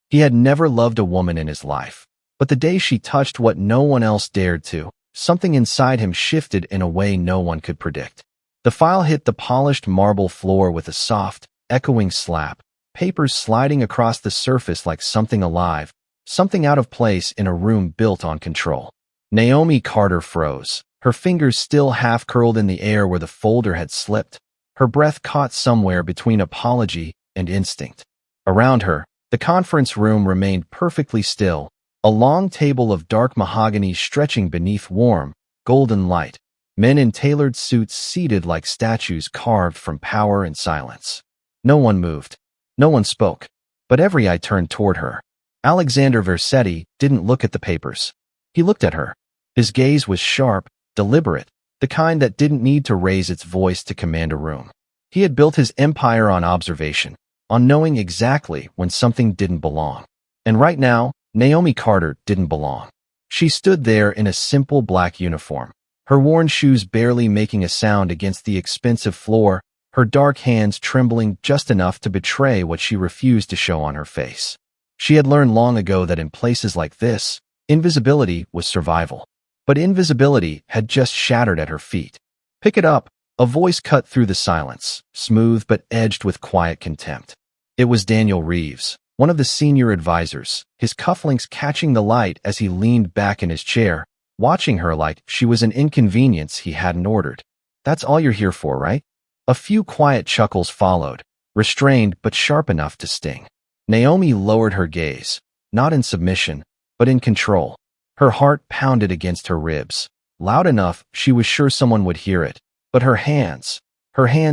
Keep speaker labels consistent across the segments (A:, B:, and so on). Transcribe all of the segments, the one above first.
A: He had never loved a woman in his life, but the day she touched what no one else dared to, something inside him shifted in a way no one could predict. The file hit the polished marble floor with a soft, echoing slap, papers sliding across the surface like something alive, something out of place in a room built on control. Naomi Carter froze, her fingers still half-curled in the air where the folder had slipped, her breath caught somewhere between apology and instinct. Around her, the conference room remained perfectly still, a long table of dark mahogany stretching beneath warm, golden light, men in tailored suits seated like statues carved from power and silence. No one moved. No one spoke. But every eye turned toward her. Alexander Versetti didn't look at the papers. He looked at her. His gaze was sharp, deliberate, the kind that didn't need to raise its voice to command a room. He had built his empire on observation, on knowing exactly when something didn't belong. And right now, Naomi Carter didn't belong. She stood there in a simple black uniform, her worn shoes barely making a sound against the expensive floor, her dark hands trembling just enough to betray what she refused to show on her face. She had learned long ago that in places like this, invisibility was survival. But invisibility had just shattered at her feet. "Pick it up," a voice cut through the silence, smooth but edged with quiet contempt. It was Daniel Reeves, one of the senior advisors, his cufflinks catching the light as he leaned back in his chair, watching her like she was an inconvenience he hadn't ordered. "That's all you're here for, right?" A few quiet chuckles followed, restrained but sharp enough to sting. Naomi lowered her gaze, not in submission, but in control. Her heart pounded against her ribs, loud enough she was sure someone would hear it, but her hands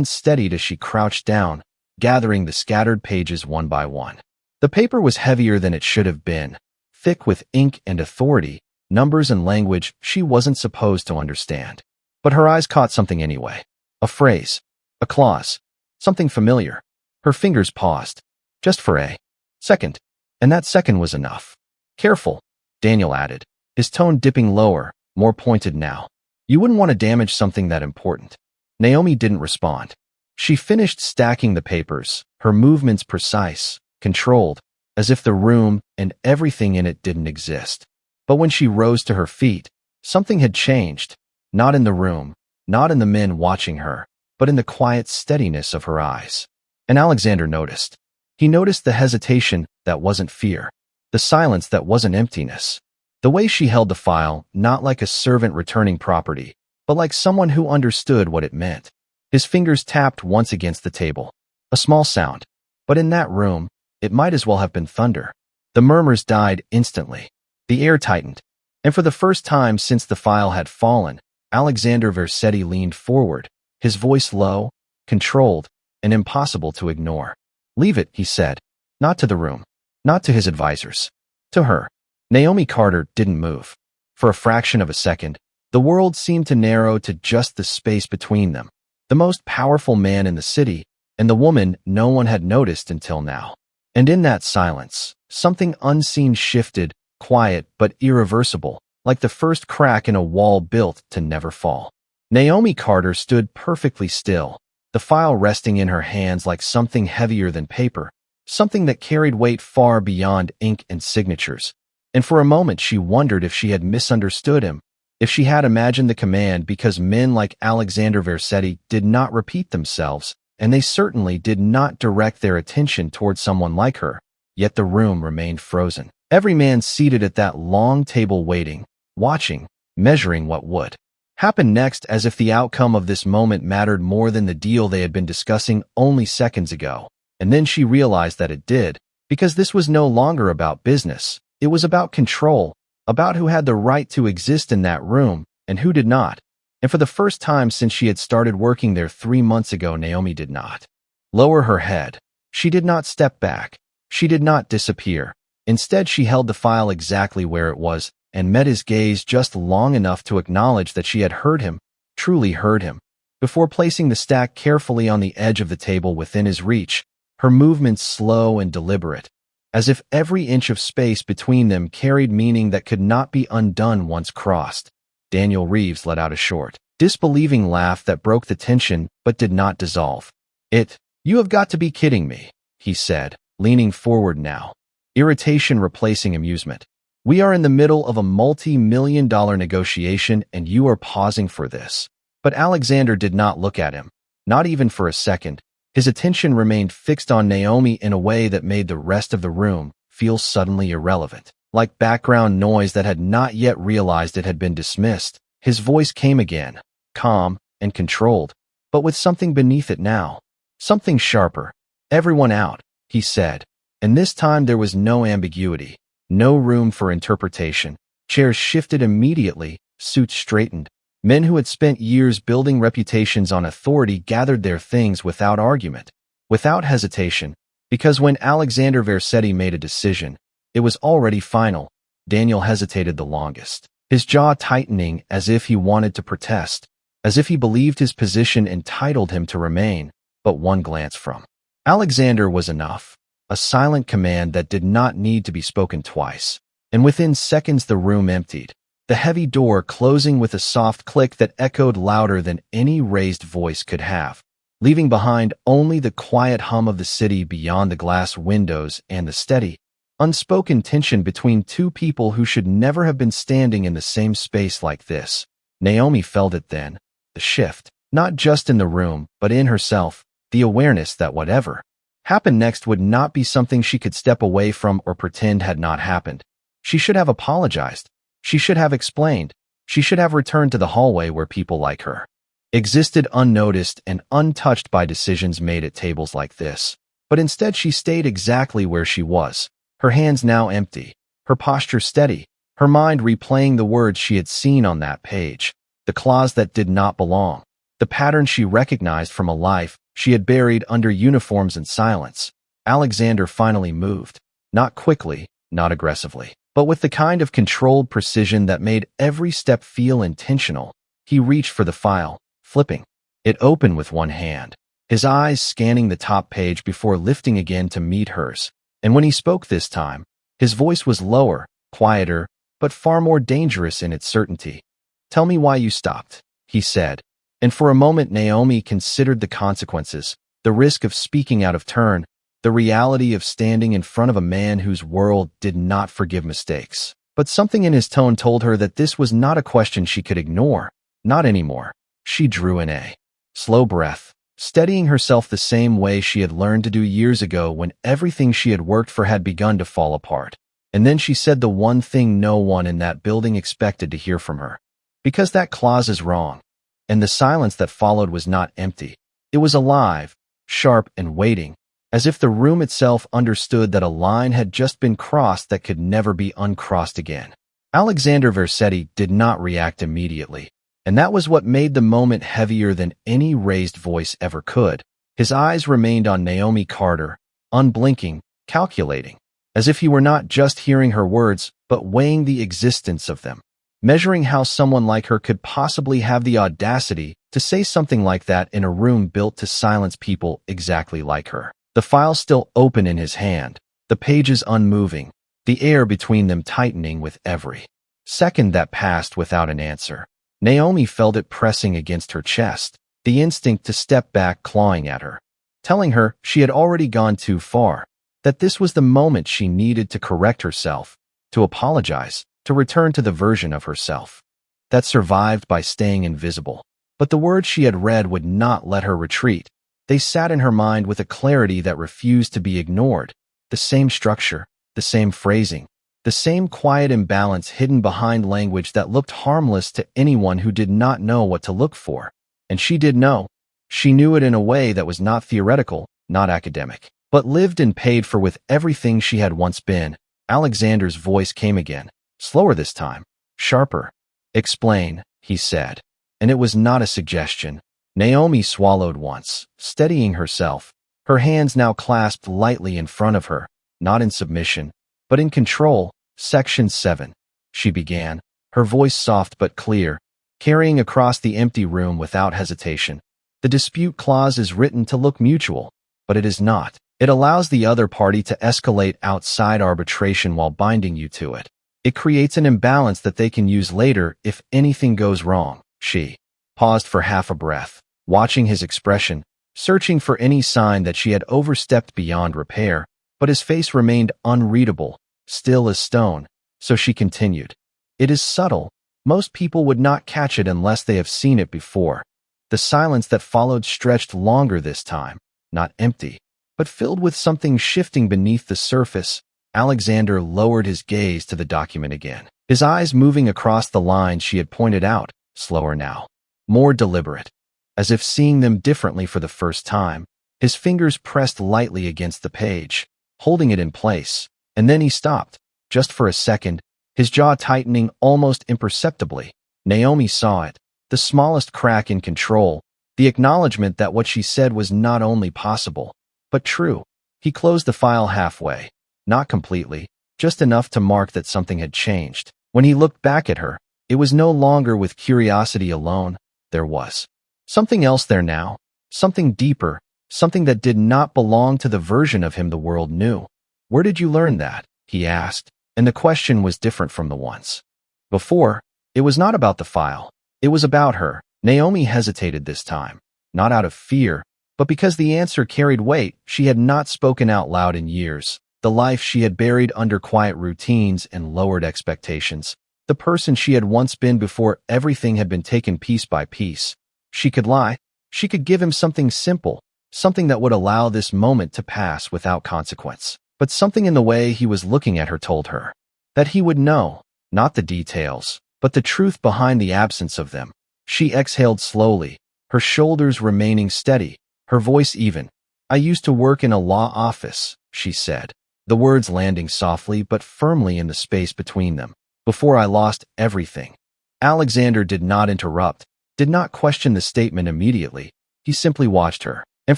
A: steadied as she crouched down, gathering the scattered pages one by one. The paper was heavier than it should have been, thick with ink and authority, numbers and language she wasn't supposed to understand. But her eyes caught something anyway. A phrase, a clause, something familiar. Her fingers paused, just for a second, and that second was enough. "Careful," Daniel added, his tone dipping lower, more pointed now. "You wouldn't want to damage something that important." Naomi didn't respond. She finished stacking the papers, her movements precise, controlled, as if the room and everything in it didn't exist. But when she rose to her feet, something had changed, not in the room, not in the men watching her, but in the quiet steadiness of her eyes. And Alexander noticed. He noticed the hesitation that wasn't fear, the silence that wasn't emptiness. The way she held the file, not like a servant returning property, but like someone who understood what it meant. His fingers tapped once against the table. A small sound. But in that room, it might as well have been thunder. The murmurs died instantly. The air tightened. And for the first time since the file had fallen, Alexander Versetti leaned forward, his voice low, controlled, and impossible to ignore. "Leave it," he said. Not to the room. Not to his advisors. To her. Naomi Carter didn't move. For a fraction of a second, the world seemed to narrow to just the space between them, the most powerful man in the city, and the woman no one had noticed until now. And in that silence, something unseen shifted, quiet but irreversible, like the first crack in a wall built to never fall. Naomi Carter stood perfectly still, the file resting in her hands like something heavier than paper, something that carried weight far beyond ink and signatures. And for a moment she wondered if she had misunderstood him, if she had imagined the command because men like Alexander Versetti did not repeat themselves, and they certainly did not direct their attention toward someone like her. Yet the room remained frozen. Every man seated at that long table waiting, watching, measuring what would happen next, as if the outcome of this moment mattered more than the deal they had been discussing only seconds ago. And then she realized that it did, because this was no longer about business. It was about control, about who had the right to exist in that room and who did not. And for the first time since she had started working there 3 months ago, Naomi did not lower her head. She did not step back. She did not disappear. Instead, she held the file exactly where it was and met his gaze just long enough to acknowledge that she had heard him, truly heard him, before placing the stack carefully on the edge of the table within his reach, her movements slow and deliberate, as if every inch of space between them carried meaning that could not be undone once crossed. Daniel Reeves let out a short, disbelieving laugh that broke the tension but did not dissolve. "You have got to be kidding me," he said, leaning forward now. irritation replacing amusement. We are in the middle of a multi-million-dollar negotiation and you are pausing for this. But Alexander did not look at him, not even for a second. His attention remained fixed on Naomi in a way that made the rest of the room feel suddenly irrelevant. Like background noise that had not yet realized it had been dismissed, his voice came again, calm and controlled, but with something beneath it now. Something sharper. "Everyone out," he said. And this time there was no ambiguity, no room for interpretation. Chairs shifted immediately, suits straightened. Men who had spent years building reputations on authority gathered their things without argument, without hesitation, because when Alexander Vercetti made a decision, it was already final. Daniel hesitated the longest, his jaw tightening as if he wanted to protest, as if he believed his position entitled him to remain, but one glance from Alexander was enough, a silent command that did not need to be spoken twice. And within seconds the room emptied, the heavy door closing with a soft click that echoed louder than any raised voice could have, leaving behind only the quiet hum of the city beyond the glass windows and the steady, unspoken tension between two people who should never have been standing in the same space like this. Naomi felt it then, the shift, not just in the room, but in herself, the awareness that whatever happened next would not be something she could step away from or pretend had not happened. She should have apologized. She should have explained. She should have returned to the hallway where people like her existed unnoticed and untouched by decisions made at tables like this. But instead she stayed exactly where she was, her hands now empty, her posture steady, her mind replaying the words she had seen on that page, the clause that did not belong, the pattern she recognized from a life she had buried under uniforms and silence. Alexander finally moved, not quickly, not aggressively, but with the kind of controlled precision that made every step feel intentional. He reached for the file, flipping it open with one hand, his eyes scanning the top page before lifting again to meet hers. And when he spoke this time, his voice was lower, quieter, but far more dangerous in its certainty. "Tell me why you stopped," he said. And for a moment Naomi considered the consequences, the risk of speaking out of turn, the reality of standing in front of a man whose world did not forgive mistakes. But something in his tone told her that this was not a question she could ignore. Not anymore. She drew in a slow breath, steadying herself the same way she had learned to do years ago when everything she had worked for had begun to fall apart. And then she said the one thing no one in that building expected to hear from her. "Because that clause is wrong." And the silence that followed was not empty. It was alive, sharp and waiting, as if the room itself understood that a line had just been crossed that could never be uncrossed again. Alexander Vercetti did not react immediately, and that was what made the moment heavier than any raised voice ever could. His eyes remained on Naomi Carter, unblinking, calculating, as if he were not just hearing her words, but weighing the existence of them, measuring how someone like her could possibly have the audacity to say something like that in a room built to silence people exactly like her. The file still open in his hand, the pages unmoving, the air between them tightening with every second that passed without an answer. Naomi felt it pressing against her chest, the instinct to step back clawing at her, telling her she had already gone too far, that this was the moment she needed to correct herself, to apologize, to return to the version of herself that survived by staying invisible. But the words she had read would not let her retreat. They sat in her mind with a clarity that refused to be ignored. The same structure, the same phrasing, the same quiet imbalance hidden behind language that looked harmless to anyone who did not know what to look for. And she did know. She knew it in a way that was not theoretical, not academic, but lived and paid for with everything she had once been. Alexander's voice came again. Slower this time, sharper. "Explain," he said. And it was not a suggestion. Naomi swallowed once, steadying herself, her hands now clasped lightly in front of her, not in submission, but in control. "Section 7, she began, her voice soft but clear, carrying across the empty room without hesitation. "The dispute clause is written to look mutual, but it is not. It allows the other party to escalate outside arbitration while binding you to it. It creates an imbalance that they can use later if anything goes wrong." She paused for half a breath, watching his expression, searching for any sign that she had overstepped beyond repair. but his face remained unreadable, still as stone, so she continued. It is subtle. Most people would not catch it unless they have seen it before. The silence that followed stretched longer this time, not empty, but filled with something shifting beneath the surface. Alexander lowered his gaze to the document again, his eyes moving across the lines she had pointed out, slower now, more deliberate, as if seeing them differently for the first time. His fingers pressed lightly against the page, holding it in place, and then he stopped, just for a second, his jaw tightening almost imperceptibly. Naomi saw it, the smallest crack in control, the acknowledgement that what she said was not only possible, but true. He closed the file halfway, not completely, just enough to mark that something had changed. When he looked back at her, it was no longer with curiosity alone. There was something else there now, something deeper, something that did not belong to the version of him the world knew. Where did you learn that? He asked, and the question was different from the ones before. It was not about the file. It was about her. Naomi hesitated this time, not out of fear, but because the answer carried weight. She had not spoken out loud in years. The life she had buried under quiet routines and lowered expectations. The person she had once been before everything had been taken piece by piece. She could lie. She could give him something simple, something that would allow this moment to pass without consequence. But something in the way he was looking at her told her that he would know, not the details, but the truth behind the absence of them. She exhaled slowly, her shoulders remaining steady, her voice even. I used to work in a law office, she said, the words landing softly but firmly in the space between them. Before I lost everything. Alexander did not interrupt, did not question the statement immediately. He simply watched her. And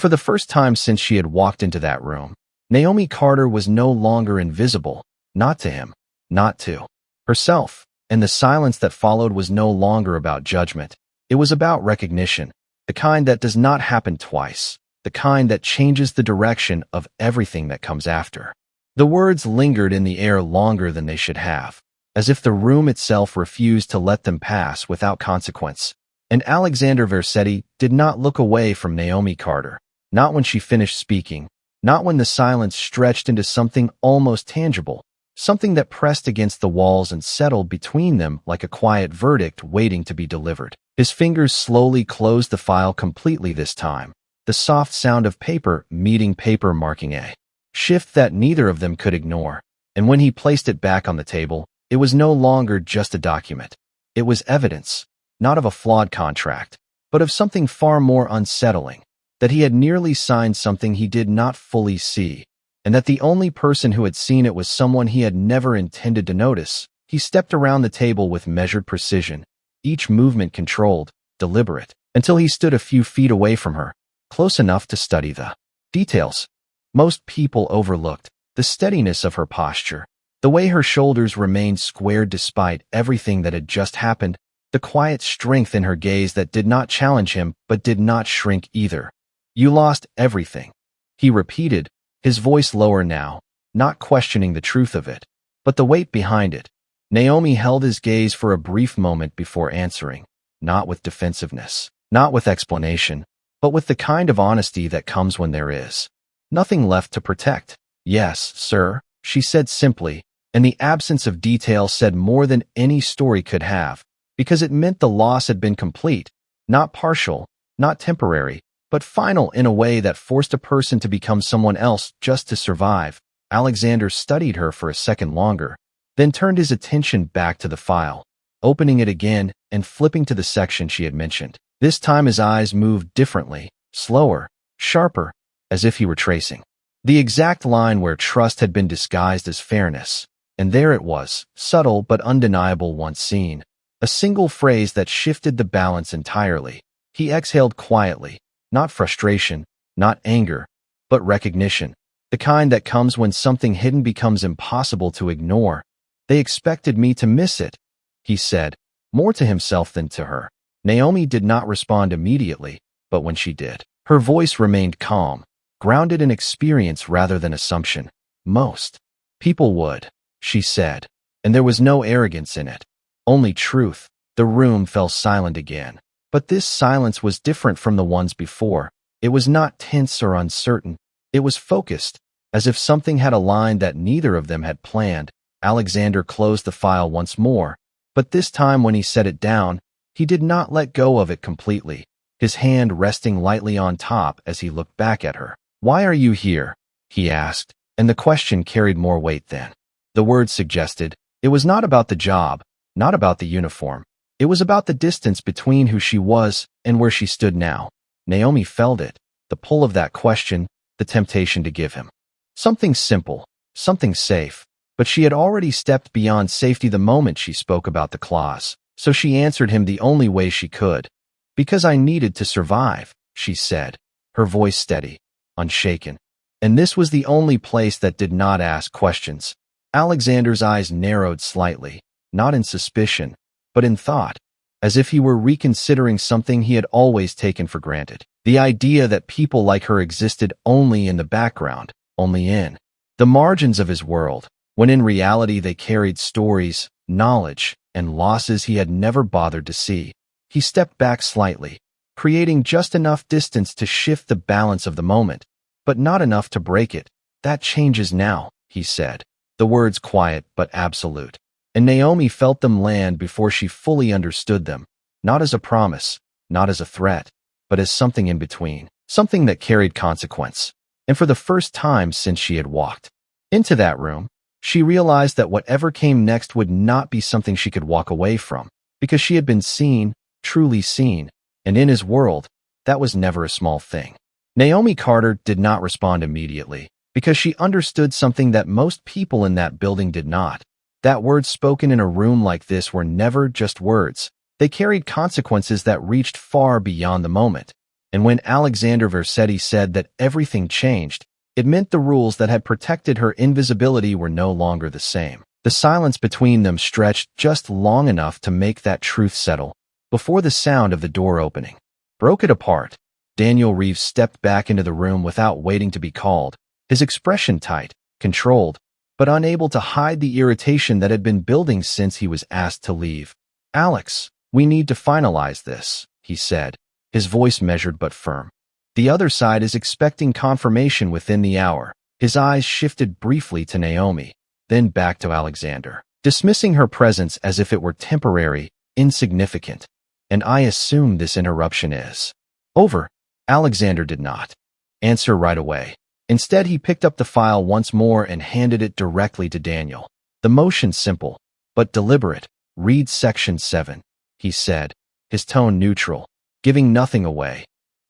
A: for the first time since she had walked into that room, Naomi Carter was no longer invisible, not to him, not to herself. And the silence that followed was no longer about judgment. It was about recognition, the kind that does not happen twice, the kind that changes the direction of everything that comes after. The words lingered in the air longer than they should have, as if the room itself refused to let them pass without consequence. And Alexander Versetti did not look away from Naomi Carter, not when she finished speaking, not when the silence stretched into something almost tangible, something that pressed against the walls and settled between them like a quiet verdict waiting to be delivered. His fingers slowly closed the file completely this time, the soft sound of paper meeting paper marking a shift that neither of them could ignore. And when he placed it back on the table, it was no longer just a document. It was evidence, not of a flawed contract, but of something far more unsettling, that he had nearly signed something he did not fully see, and that the only person who had seen it was someone he had never intended to notice. He stepped around the table with measured precision, each movement controlled, deliberate, until he stood a few feet away from her, close enough to study the details. Most people overlooked the steadiness of her posture, the way her shoulders remained squared despite everything that had just happened, the quiet strength in her gaze that did not challenge him but did not shrink either. You lost everything, he repeated, his voice lower now, not questioning the truth of it, but the weight behind it. Naomi held his gaze for a brief moment before answering, not with defensiveness, not with explanation, but with the kind of honesty that comes when there is nothing left to protect. Yes, sir, she said simply, and the absence of detail said more than any story could have, because it meant the loss had been complete, not partial, not temporary, but final in a way that forced a person to become someone else just to survive. Alexander studied her for a second longer, then turned his attention back to the file, opening it again and flipping to the section she had mentioned. This time his eyes moved differently, slower, sharper, as if he were tracing the exact line where trust had been disguised as fairness. And there it was, subtle but undeniable once seen. A single phrase that shifted the balance entirely. He exhaled quietly, not frustration, not anger, but recognition, the kind that comes when something hidden becomes impossible to ignore. They expected me to miss it, he said, more to himself than to her. Naomi did not respond immediately, but when she did, her voice remained calm, grounded in experience rather than assumption. Most people would, she said, and there was no arrogance in it, only truth. The room fell silent again, but this silence was different from the ones before. It was not tense or uncertain. It was focused, As if something had aligned that neither of them had planned, Alexander closed the file once more, but this time when he set it down, he did not let go of it completely, his hand resting lightly on top as he looked back at her. "Why are you here?" he asked, and the question carried more weight than the words suggested. It was not about the job, not about the uniform. It was about the distance between who she was and where she stood now. Naomi felt it, the pull of that question, the temptation to give him something simple, something safe, but she had already stepped beyond safety the moment she spoke about the clause. So she answered him the only way she could. "Because I needed to survive," she said, her voice steady, unshaken. And this was the only place that did not ask questions. Alexander's eyes narrowed slightly, not in suspicion, but in thought, as if he were reconsidering something he had always taken for granted. The idea that people like her existed only in the background, only in the margins of his world, when in reality they carried stories, knowledge, and losses he had never bothered to see. He stepped back slightly, creating just enough distance to shift the balance of the moment, but not enough to break it. "That changes now," he said, the words quiet but absolute. And Naomi felt them land before she fully understood them, not as a promise, not as a threat, but as something in between, something that carried consequence. And for the first time since she had walked into that room, she realized that whatever came next would not be something she could walk away from, because she had been seen, truly seen, and in his world, that was never a small thing. Naomi Carter did not respond immediately, because she understood something that most people in that building did not. That words spoken in a room like this were never just words. They carried consequences that reached far beyond the moment. And when Alexander Versetti said that everything changed, it meant the rules that had protected her invisibility were no longer the same. The silence between them stretched just long enough to make that truth settle, before the sound of the door opening broke it apart. Daniel Reeves stepped back into the room without waiting to be called, his expression tight, controlled, but unable to hide the irritation that had been building since he was asked to leave. "Alex, we need to finalize this," he said, his voice measured but firm. "The other side is expecting confirmation within the hour." His eyes shifted briefly to Naomi, then back to Alexander, dismissing her presence as if it were temporary, insignificant. "And I assume this interruption is over." Alexander did not answer right away. Instead, he picked up the file once more and handed it directly to Daniel. The motion simple, but deliberate. "Read section 7, he said, his tone neutral, giving nothing away.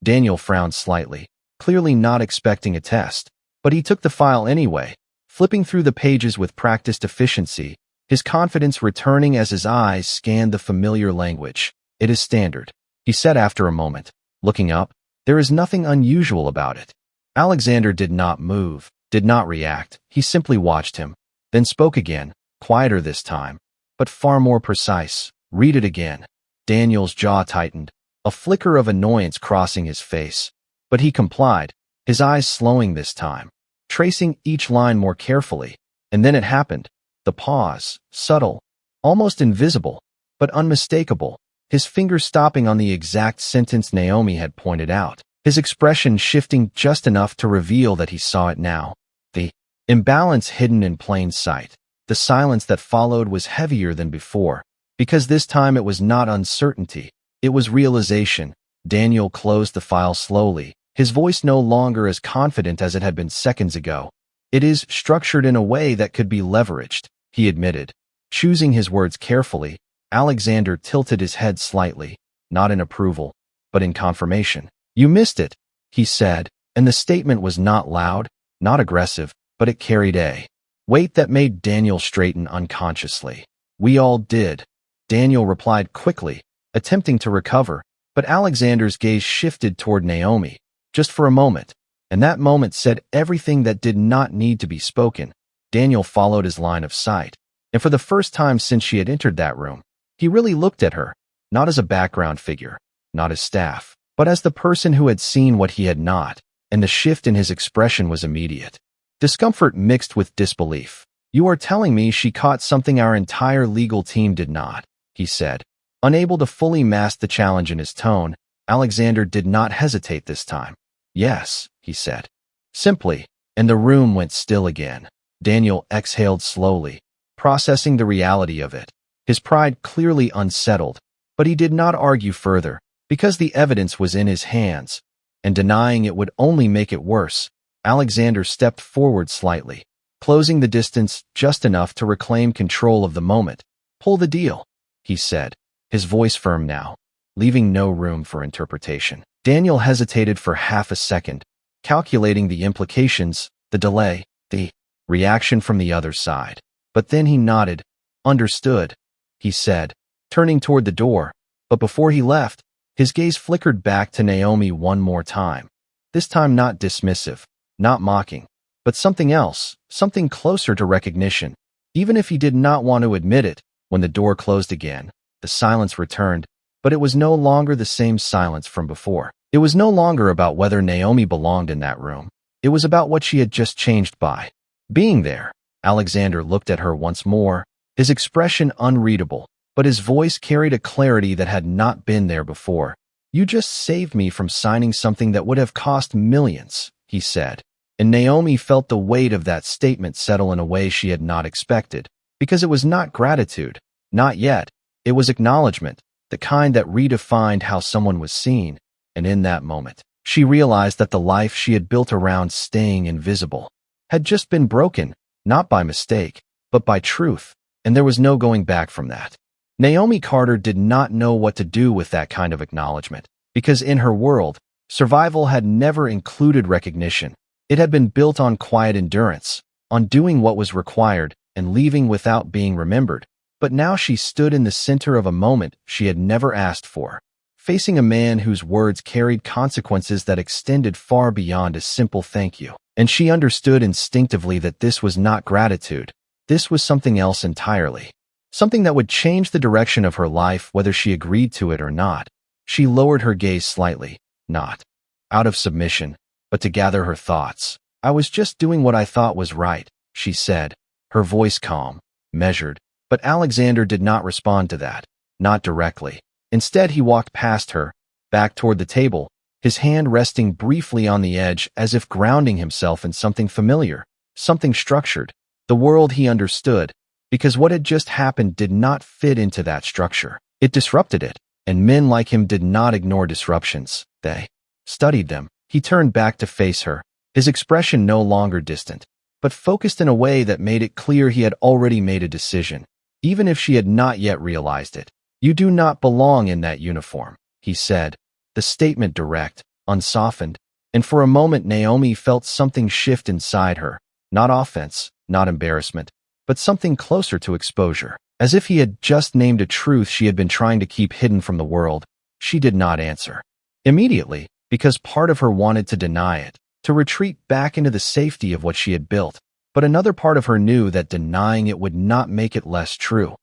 A: Daniel frowned slightly, clearly not expecting a test, but he took the file anyway, flipping through the pages with practiced efficiency, his confidence returning as his eyes scanned the familiar language. "It is standard," he said after a moment, looking up. "There is nothing unusual about it." Alexander did not move, did not react. He simply watched him, then spoke again, quieter this time, but far more precise. "Read it again." Daniel's jaw tightened, a flicker of annoyance crossing his face, but he complied, his eyes slowing this time, tracing each line more carefully. And then it happened. The pause, subtle, almost invisible, but unmistakable, his fingers stopping on the exact sentence Naomi had pointed out, his expression shifting just enough to reveal that he saw it now. The imbalance hidden in plain sight. The silence that followed was heavier than before, because this time it was not uncertainty, it was realization. Daniel closed the file slowly, his voice no longer as confident as it had been seconds ago. "It is structured in a way that could be leveraged," he admitted. Choosing his words carefully, Alexander tilted his head slightly, not in approval, but in confirmation. "You missed it," he said, and the statement was not loud, not aggressive, but it carried a weight that made Daniel straighten unconsciously. "We all did," Daniel replied quickly, attempting to recover, but Alexander's gaze shifted toward Naomi, just for a moment, and that moment said everything that did not need to be spoken. Daniel followed his line of sight, and for the first time since she had entered that room, he really looked at her, not as a background figure, not as staff, but as the person who had seen what he had not, and the shift in his expression was immediate. Discomfort mixed with disbelief. "You are telling me she caught something our entire legal team did not," he said. Unable to fully mask the challenge in his tone, Alexander did not hesitate this time. "Yes," he said. Simply, and the room went still again. Daniel exhaled slowly, processing the reality of it. His pride clearly unsettled, but he did not argue further, because the evidence was in his hands, and denying it would only make it worse. Alexander stepped forward slightly, closing the distance just enough to reclaim control of the moment. "Pull the deal," he said, his voice firm now, leaving no room for interpretation. Daniel hesitated for half a second, calculating the implications, the delay, the reaction from the other side. But then he nodded. "Understood," he said, turning toward the door. But before he left, his gaze flickered back to Naomi one more time. This time not dismissive, not mocking, but something else, something closer to recognition. Even if he did not want to admit it, when the door closed again, the silence returned, but it was no longer the same silence from before. It was no longer about whether Naomi belonged in that room. It was about what she had just changed by being there. Alexander looked at her once more, his expression unreadable, but his voice carried a clarity that had not been there before. "You just saved me from signing something that would have cost millions," he said. And Naomi felt the weight of that statement settle in a way she had not expected, because it was not gratitude, not yet. It was acknowledgement, the kind that redefined how someone was seen. And in that moment, she realized that the life she had built around staying invisible had just been broken, not by mistake, but by truth, and there was no going back from that. Naomi Carter did not know what to do with that kind of acknowledgement, because in her world, survival had never included recognition. It had been built on quiet endurance, on doing what was required and leaving without being remembered. But now she stood in the center of a moment she had never asked for, facing a man whose words carried consequences that extended far beyond a simple thank you. And she understood instinctively that this was not gratitude. This was something else entirely. Something that would change the direction of her life whether she agreed to it or not. She lowered her gaze slightly, not out of submission, but to gather her thoughts. "I was just doing what I thought was right," she said, her voice calm, measured. But Alexander did not respond to that, not directly. Instead, he walked past her, back toward the table, his hand resting briefly on the edge as if grounding himself in something familiar, something structured, the world he understood, because what had just happened did not fit into that structure. It disrupted it, and men like him did not ignore disruptions. They studied them. He turned back to face her, his expression no longer distant, but focused in a way that made it clear he had already made a decision, even if she had not yet realized it. "You do not belong in that uniform," he said, the statement direct, unsoftened, and for a moment Naomi felt something shift inside her, not offense, not embarrassment, but something closer to exposure, as if he had just named a truth she had been trying to keep hidden from the world. She did not answer immediately, because part of her wanted to deny it, to retreat back into the safety of what she had built, but another part of her knew that denying it would not make it less true.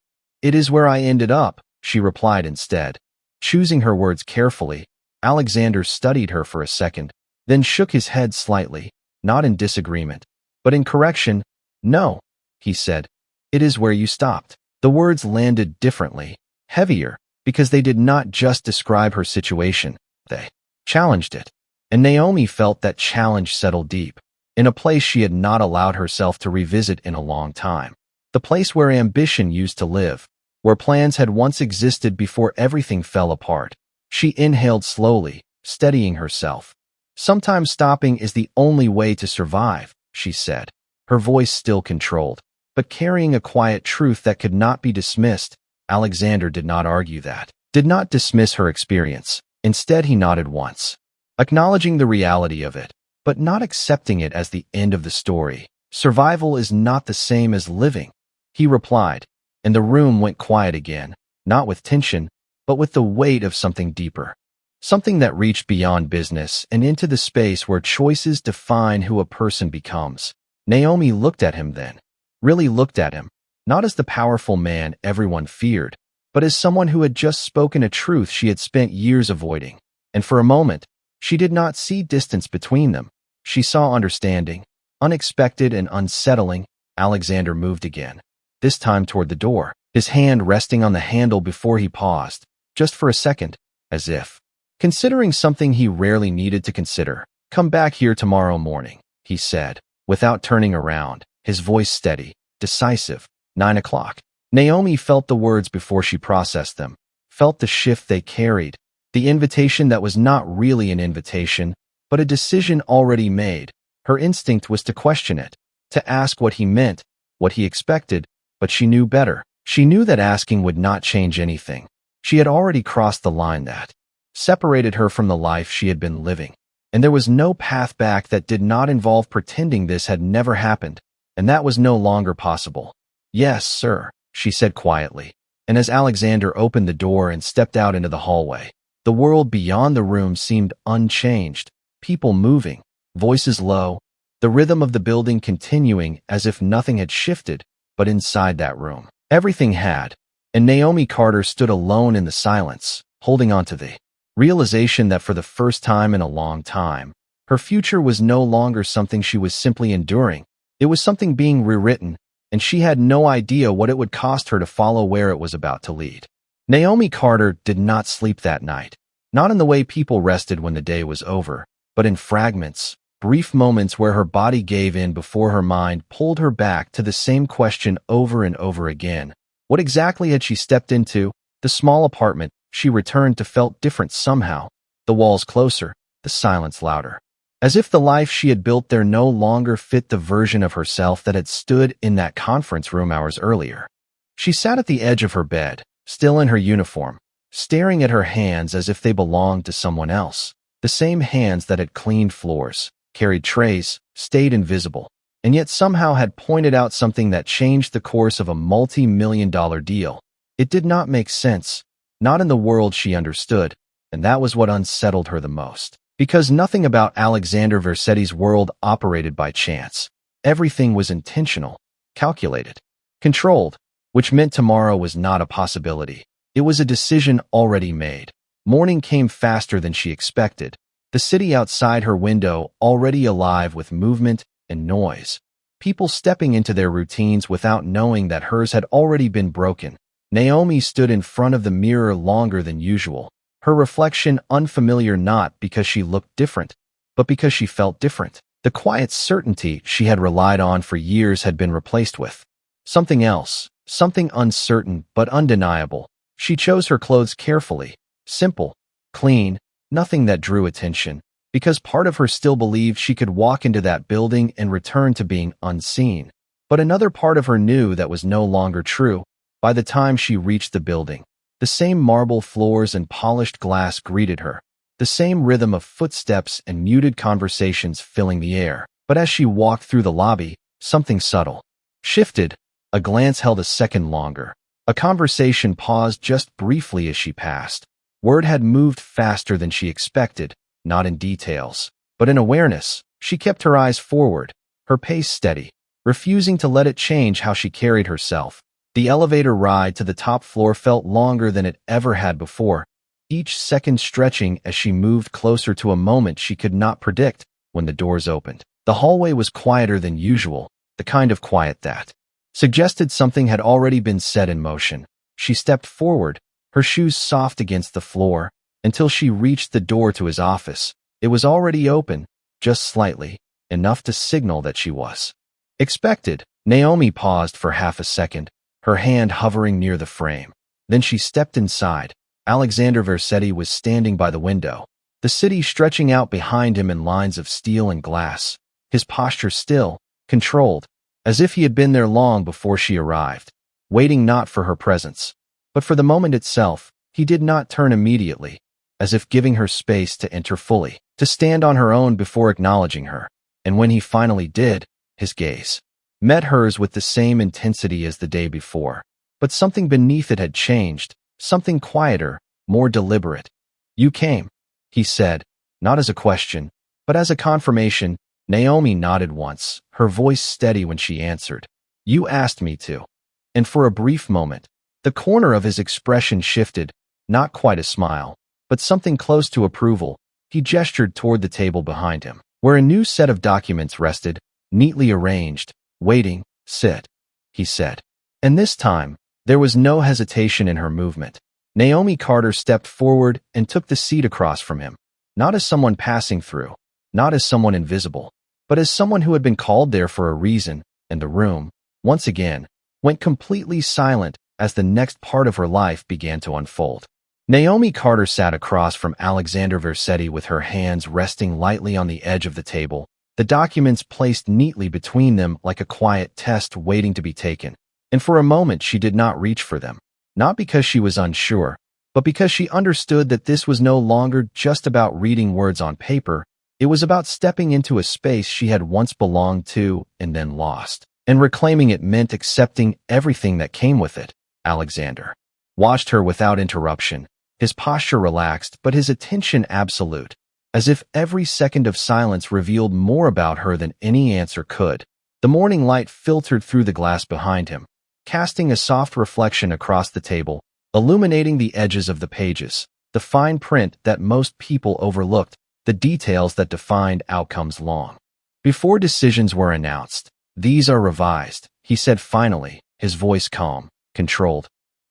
A: "It is where I ended up," she replied instead, choosing her words carefully. Alexander studied her for a second, then shook his head slightly, not in disagreement, but in correction. "No," he said, "it is where you stopped." The words landed differently, heavier, because they did not just describe her situation, they challenged it. And Naomi felt that challenge settle deep, in a place she had not allowed herself to revisit in a long time. The place where ambition used to live, where plans had once existed before everything fell apart. She inhaled slowly, steadying herself. "Sometimes stopping is the only way to survive," she said, her voice still controlled, but carrying a quiet truth that could not be dismissed. Alexander did not argue that, did not dismiss her experience. Instead, he nodded once, acknowledging the reality of it, but not accepting it as the end of the story. "Survival is not the same as living," he replied, and the room went quiet again, not with tension, but with the weight of something deeper, something that reached beyond business and into the space where choices define who a person becomes. Naomi looked at him then, really looked at him, not as the powerful man everyone feared, but as someone who had just spoken a truth she had spent years avoiding. And for a moment, she did not see distance between them. She saw understanding, unexpected and unsettling. Alexander moved again, this time toward the door, his hand resting on the handle before he paused, just for a second, as if considering something he rarely needed to consider. "Come back here tomorrow morning," he said, without turning around, his voice steady, decisive. 9 o'clock. Naomi felt the words before she processed them, felt the shift they carried, the invitation that was not really an invitation, but a decision already made. Her instinct was to question it, to ask what he meant, what he expected, but she knew better. She knew that asking would not change anything. She had already crossed the line that separated her from the life she had been living, and there was no path back that did not involve pretending this had never happened, and that was no longer possible. "Yes, sir," she said quietly, and as Alexander opened the door and stepped out into the hallway, the world beyond the room seemed unchanged, people moving, voices low, the rhythm of the building continuing as if nothing had shifted, but inside that room, everything had, and Naomi Carter stood alone in the silence, holding on to the realization that for the first time in a long time, her future was no longer something she was simply enduring. It was something being rewritten, and she had no idea what it would cost her to follow where it was about to lead. Naomi Carter did not sleep that night, not in the way people rested when the day was over, but in fragments, brief moments where her body gave in before her mind pulled her back to the same question over and over again. What exactly had she stepped into? The small apartment she returned to felt different somehow, the walls closer, the silence louder. As if the life she had built there no longer fit the version of herself that had stood in that conference room hours earlier. She sat at the edge of her bed, still in her uniform, staring at her hands as if they belonged to someone else, the same hands that had cleaned floors, carried trays, stayed invisible, and yet somehow had pointed out something that changed the course of a multi-million-dollar deal. It did not make sense, not in the world she understood, and that was what unsettled her the most. Because nothing about Alexander Versetti's world operated by chance. Everything was intentional, calculated, controlled, which meant tomorrow was not a possibility. It was a decision already made. Morning came faster than she expected, the city outside her window already alive with movement and noise. People stepping into their routines without knowing that hers had already been broken. Naomi stood in front of the mirror longer than usual, her reflection unfamiliar not because she looked different, but because she felt different. The quiet certainty she had relied on for years had been replaced with something else, something uncertain but undeniable. She chose her clothes carefully, simple, clean, nothing that drew attention, because part of her still believed she could walk into that building and return to being unseen. But another part of her knew that was no longer true. By the time she reached the building, the same marble floors and polished glass greeted her, the same rhythm of footsteps and muted conversations filling the air. But as she walked through the lobby, something subtle shifted. A glance held a second longer. A conversation paused just briefly as she passed. Word had moved faster than she expected, not in details, but in awareness. She kept her eyes forward, her pace steady, refusing to let it change how she carried herself. The elevator ride to the top floor felt longer than it ever had before, each second stretching as she moved closer to a moment she could not predict. When the doors opened, the hallway was quieter than usual, the kind of quiet that suggested something had already been set in motion. She stepped forward, her shoes soft against the floor, until she reached the door to his office. It was already open, just slightly, enough to signal that she was expected. Naomi paused for half a second, her hand hovering near the frame. Then she stepped inside. Alexander Versetti was standing by the window, the city stretching out behind him in lines of steel and glass, his posture still, controlled, as if he had been there long before she arrived, waiting not for her presence, but for the moment itself. He did not turn immediately, as if giving her space to enter fully, to stand on her own before acknowledging her. And when he finally did, his gaze met hers with the same intensity as the day before. But something beneath it had changed, something quieter, more deliberate. "You came," he said, not as a question, but as a confirmation. Naomi nodded once, her voice steady when she answered. "You asked me to." And for a brief moment, the corner of his expression shifted, not quite a smile, but something close to approval. He gestured toward the table behind him, where a new set of documents rested, neatly arranged. "Waiting, sit," he said. And this time, there was no hesitation in her movement. Naomi Carter stepped forward and took the seat across from him, not as someone passing through, not as someone invisible, but as someone who had been called there for a reason, and the room, once again, went completely silent as the next part of her life began to unfold. Naomi Carter sat across from Alexander Versetti with her hands resting lightly on the edge of the table, the documents placed neatly between them like a quiet test waiting to be taken. And for a moment she did not reach for them, not because she was unsure, but because she understood that this was no longer just about reading words on paper. It was about stepping into a space she had once belonged to and then lost. And reclaiming it meant accepting everything that came with it. Alexander watched her without interruption, his posture relaxed but his attention absolute, as if every second of silence revealed more about her than any answer could. The morning light filtered through the glass behind him, casting a soft reflection across the table, illuminating the edges of the pages, the fine print that most people overlooked, the details that defined outcomes long before decisions were announced. "These are revised," he said finally, his voice calm, controlled.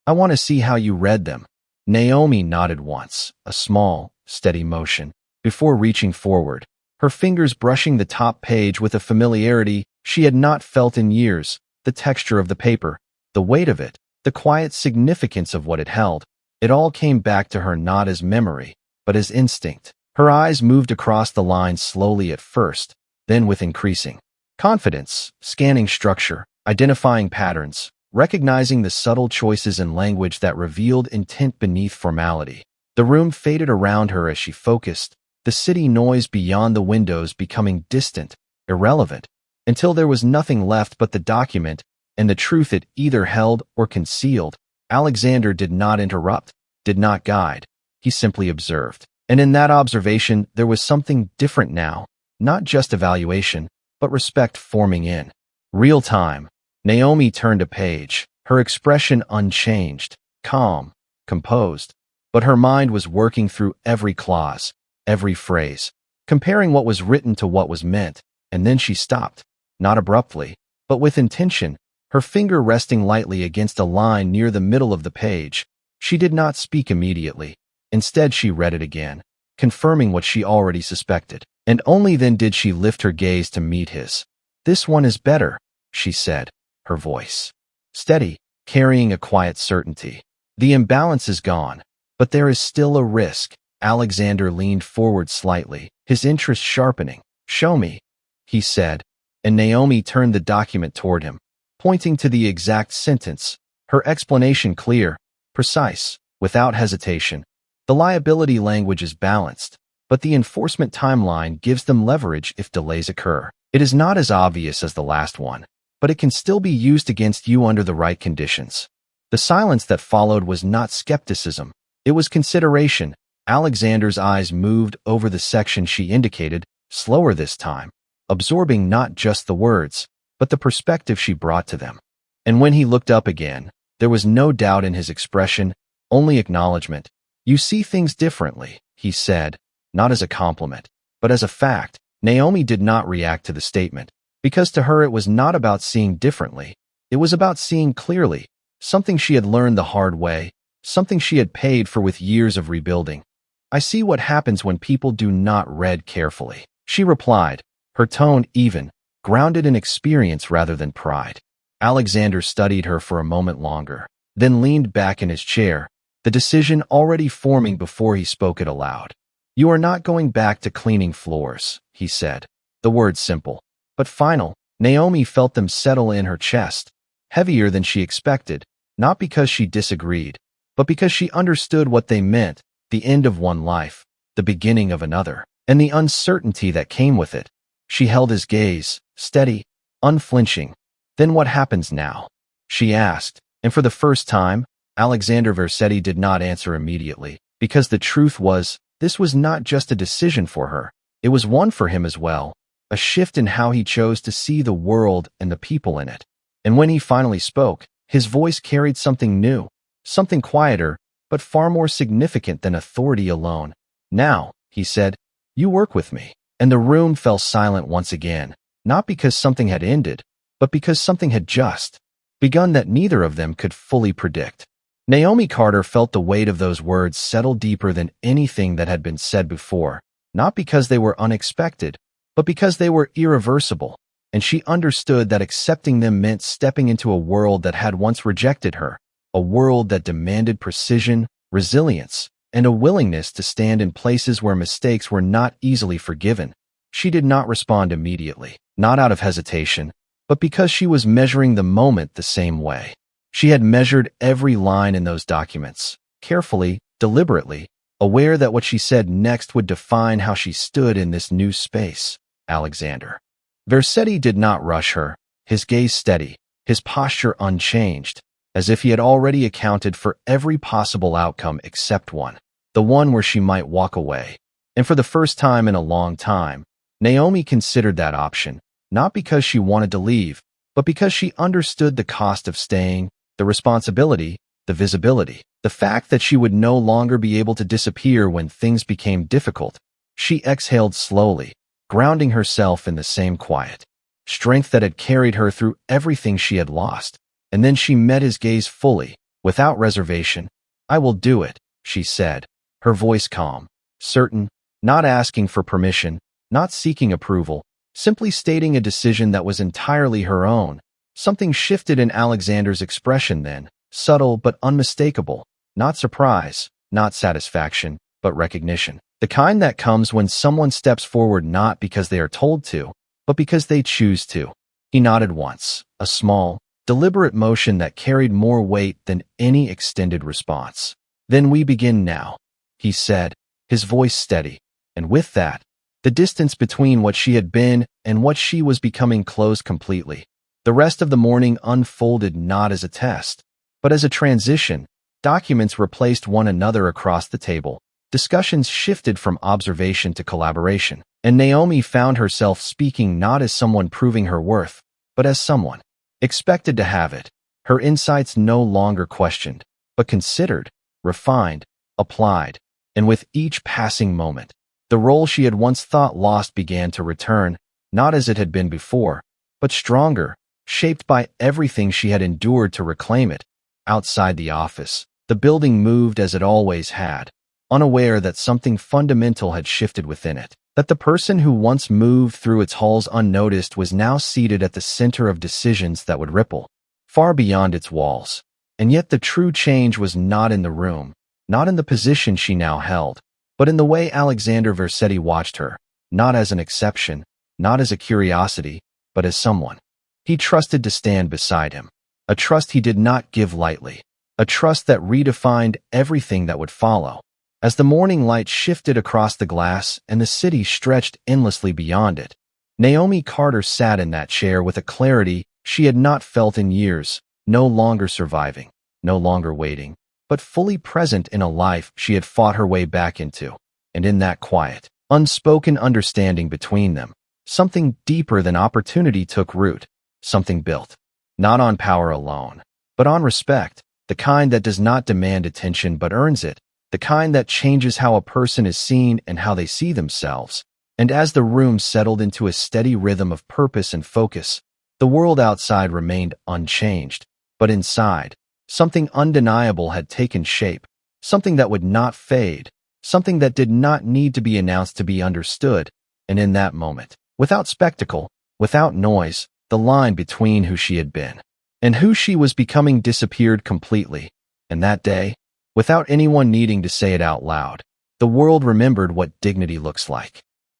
A: "I want to see how you read them." Naomi nodded once, a small, steady motion, before reaching forward, her fingers brushing the top page with a familiarity she had not felt in years, the texture of the paper, the weight of it, the quiet significance of what it held. It all came back to her not as memory, but as instinct. Her eyes moved across the lines slowly at first, then with increasing confidence, scanning structure, identifying patterns, recognizing the subtle choices in language that revealed intent beneath formality. The room faded around her as she focused, the city noise beyond the windows becoming distant, irrelevant, until there was nothing left but the document and the truth it either held or concealed. Alexander did not interrupt, did not guide. He simply observed. And in that observation, there was something different now, not just evaluation, but respect forming in real time. Naomi turned a page, her expression unchanged, calm, composed, but her mind was working through every clause, every phrase, comparing what was written to what was meant, and then she stopped, not abruptly, but with intention, her finger resting lightly against a line near the middle of the page. She did not speak immediately. Instead, she read it again, confirming what she already suspected, and only then did she lift her gaze to meet his. "This one is better," she said, her voice steady, carrying a quiet certainty. "The imbalance is gone, but there is still a risk." Alexander leaned forward slightly, his interest sharpening. "Show me," he said, and Naomi turned the document toward him, pointing to the exact sentence, her explanation clear, precise, without hesitation. "The liability language is balanced, but the enforcement timeline gives them leverage if delays occur. It is not as obvious as the last one, but it can still be used against you under the right conditions." The silence that followed was not skepticism. It was consideration. Alexander's eyes moved over the section she indicated, slower this time, absorbing not just the words, but the perspective she brought to them. And when he looked up again, there was no doubt in his expression, only acknowledgement. "You see things differently," he said, not as a compliment, but as a fact. Naomi did not react to the statement, because to her it was not about seeing differently. It was about seeing clearly, something she had learned the hard way, something she had paid for with years of rebuilding. "I see what happens when people do not read carefully," she replied, her tone even, grounded in experience rather than pride. Alexander studied her for a moment longer, then leaned back in his chair, the decision already forming before he spoke it aloud. "You are not going back to cleaning floors," he said, the words simple, but final. Naomi felt them settle in her chest, heavier than she expected, not because she disagreed, but because she understood what they meant, the end of one life, the beginning of another, and the uncertainty that came with it. She held his gaze, steady, unflinching. "Then what happens now?" she asked, and for the first time, Alexander Versetti did not answer immediately, because the truth was, this was not just a decision for her, it was one for him as well, a shift in how he chose to see the world and the people in it. And when he finally spoke, his voice carried something new, something quieter, but far more significant than authority alone. "Now," he said, "you work with me." And the room fell silent once again, not because something had ended, but because something had just begun that neither of them could fully predict. Naomi Carter felt the weight of those words settle deeper than anything that had been said before, not because they were unexpected, but because they were irreversible, and she understood that accepting them meant stepping into a world that had once rejected her, a world that demanded precision, resilience, and a willingness to stand in places where mistakes were not easily forgiven. She did not respond immediately, not out of hesitation, but because she was measuring the moment the same way. She had measured every line in those documents, carefully, deliberately, aware that what she said next would define how she stood in this new space. Alexander Vercetti did not rush her, his gaze steady, his posture unchanged, as if he had already accounted for every possible outcome except one, the one where she might walk away. And for the first time in a long time, Naomi considered that option, not because she wanted to leave, but because she understood the cost of staying, the responsibility, the visibility, the fact that she would no longer be able to disappear when things became difficult. She exhaled slowly, grounding herself in the same quiet strength that had carried her through everything she had lost. And then she met his gaze fully, without reservation. "I will do it," she said, her voice calm, certain, not asking for permission, not seeking approval, simply stating a decision that was entirely her own. Something shifted in Alexander's expression then, subtle but unmistakable, not surprise, not satisfaction, but recognition. The kind that comes when someone steps forward not because they are told to, but because they choose to. He nodded once, a small, deliberate motion that carried more weight than any extended response. "Then we begin now," he said, his voice steady, and with that, the distance between what she had been and what she was becoming closed completely. The rest of the morning unfolded not as a test, but as a transition. Documents replaced one another across the table. Discussions shifted from observation to collaboration, and Naomi found herself speaking not as someone proving her worth, but as someone expected to have it. Her insights no longer questioned, but considered, refined, applied, and with each passing moment, the role she had once thought lost began to return, not as it had been before, but stronger, shaped by everything she had endured to reclaim it. Outside the office, the building moved as it always had, unaware that something fundamental had shifted within it, that the person who once moved through its halls unnoticed was now seated at the center of decisions that would ripple far beyond its walls. And yet the true change was not in the room, not in the position she now held, but in the way Alexander Vercetti watched her, not as an exception, not as a curiosity, but as someone he trusted to stand beside him, a trust he did not give lightly, a trust that redefined everything that would follow. As the morning light shifted across the glass and the city stretched endlessly beyond it, Naomi Carter sat in that chair with a clarity she had not felt in years, no longer surviving, no longer waiting, but fully present in a life she had fought her way back into. And in that quiet, unspoken understanding between them, something deeper than opportunity took root, something built, not on power alone, but on respect, the kind that does not demand attention but earns it, the kind that changes how a person is seen and how they see themselves. And as the room settled into a steady rhythm of purpose and focus, the world outside remained unchanged, but inside, something undeniable had taken shape, something that would not fade, something that did not need to be announced to be understood. And in that moment, without spectacle, without noise, the line between who she had been and who she was becoming disappeared completely. And that day, without anyone needing to say it out loud, the world remembered what dignity looks like.